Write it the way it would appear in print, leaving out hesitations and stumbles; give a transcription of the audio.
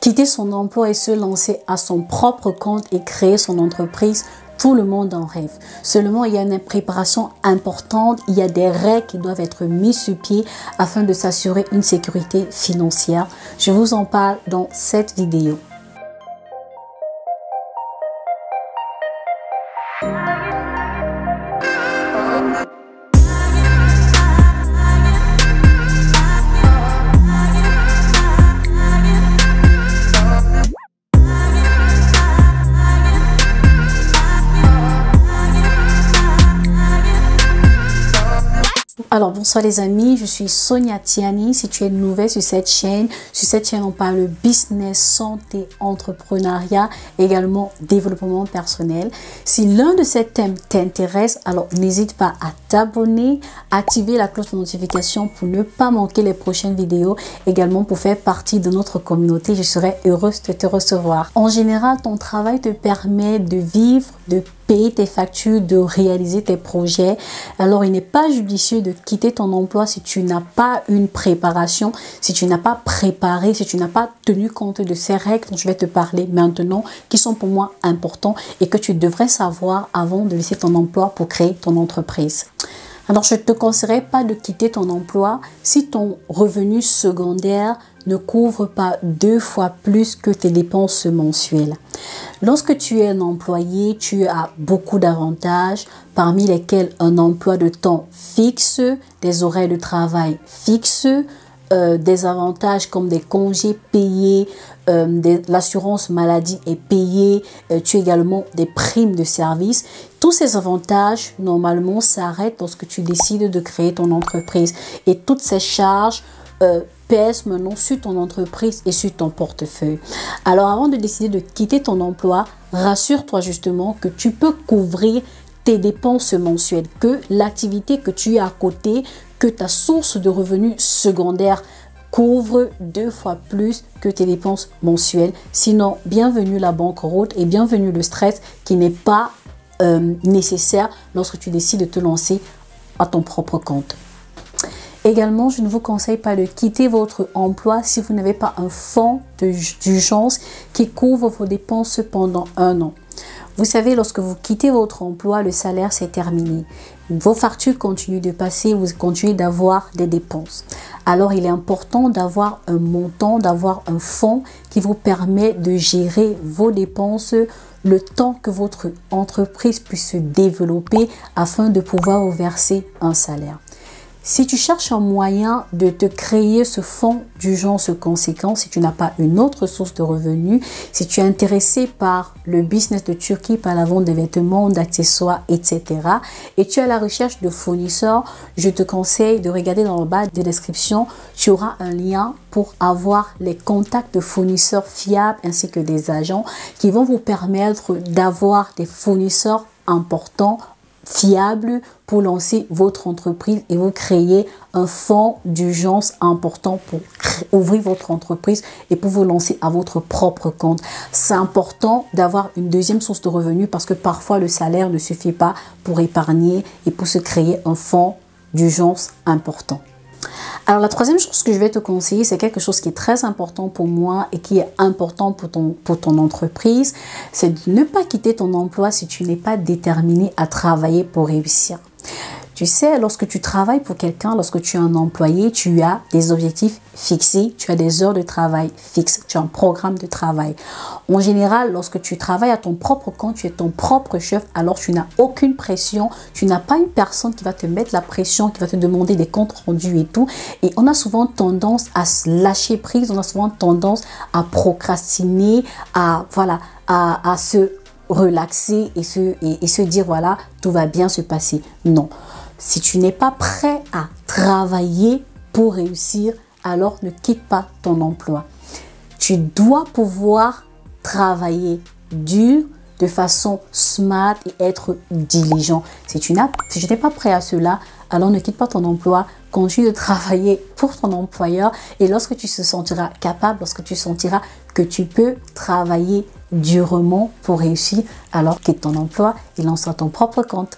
Quitter son emploi et se lancer à son propre compte et créer son entreprise, tout le monde en rêve. Seulement, il y a une préparation importante, il y a des règles qui doivent être mises sur pied afin de s'assurer une sécurité financière. Je vous en parle dans cette vidéo. Alors bonsoir les amis, je suis Sonia Tiani. Si tu es nouvelle sur cette chaîne on parle business, santé, entrepreneuriat, également développement personnel. Si l'un de ces thèmes t'intéresse, alors n'hésite pas à t'abonner, activer la cloche de notification pour ne pas manquer les prochaines vidéos, également pour faire partie de notre communauté. Je serai heureuse de te recevoir. En général, ton travail te permet de vivre, de payer tes factures, de réaliser tes projets. Alors, il n'est pas judicieux de quitter ton emploi si tu n'as pas une préparation, si tu n'as pas préparé, si tu n'as pas tenu compte de ces règles dont je vais te parler maintenant, qui sont pour moi importants et que tu devrais savoir avant de laisser ton emploi pour créer ton entreprise. Alors, je ne te conseillerais pas de quitter ton emploi si ton revenu secondaire ne couvre pas 2 fois plus que tes dépenses mensuelles. Lorsque tu es un employé, tu as beaucoup d'avantages, parmi lesquels un emploi de temps fixe, des horaires de travail fixes, des avantages comme des congés payés, l'assurance maladie est payée, tu as également des primes de service. Tous ces avantages, normalement, s'arrêtent lorsque tu décides de créer ton entreprise. Et toutes ces charges pèsent maintenant sur ton entreprise et sur ton portefeuille. Alors, avant de décider de quitter ton emploi, rassure-toi justement que tu peux couvrir tes dépenses mensuelles, que l'activité que tu as à côté, que ta source de revenus secondaire couvre 2 fois plus que tes dépenses mensuelles. Sinon, bienvenue la banqueroute et bienvenue le stress qui n'est pas nécessaire lorsque tu décides de te lancer à ton propre compte. Également, je ne vous conseille pas de quitter votre emploi si vous n'avez pas un fonds d'urgence qui couvre vos dépenses pendant 1 an. Vous savez, lorsque vous quittez votre emploi, le salaire s'est terminé. Vos factures continuent de passer, vous continuez d'avoir des dépenses. Alors, il est important d'avoir un montant, d'avoir un fonds qui vous permet de gérer vos dépenses le temps que votre entreprise puisse se développer afin de pouvoir vous verser un salaire. Si tu cherches un moyen de te créer ce fonds d'urgence conséquent, si tu n'as pas une autre source de revenus, si tu es intéressé par le business de Turquie, par la vente de vêtements, d'accessoires, etc. et tu es à la recherche de fournisseurs, je te conseille de regarder dans le bas de description. Tu auras un lien pour avoir les contacts de fournisseurs fiables ainsi que des agents qui vont vous permettre d'avoir des fournisseurs importants, fiable pour lancer votre entreprise et vous créer un fonds d'urgence important pour ouvrir votre entreprise et pour vous lancer à votre propre compte. C'est important d'avoir une deuxième source de revenus parce que parfois le salaire ne suffit pas pour épargner et pour se créer un fonds d'urgence important. Alors la troisième chose que je vais te conseiller, c'est quelque chose qui est très important pour moi et qui est important pour ton entreprise, c'est de ne pas quitter ton emploi si tu n'es pas déterminé à travailler pour réussir. Tu sais, lorsque tu travailles pour quelqu'un, lorsque tu es un employé, tu as des objectifs fixés, tu as des heures de travail fixes, tu as un programme de travail. En général, lorsque tu travailles à ton propre compte, tu es ton propre chef, alors tu n'as aucune pression, tu n'as pas une personne qui va te mettre la pression, qui va te demander des comptes rendus et tout. Et on a souvent tendance à se lâcher prise, on a souvent tendance à procrastiner, à se relaxer et se dire voilà, tout va bien se passer. Non. Si tu n'es pas prêt à travailler pour réussir, alors ne quitte pas ton emploi. Tu dois pouvoir travailler dur, de façon smart et être diligent. Si tu n'es pas prêt à cela, alors ne quitte pas ton emploi, continue de travailler pour ton employeur et lorsque tu te sentiras capable, lorsque tu sentiras que tu peux travailler durement pour réussir, alors quitte ton emploi et lance ton propre compte.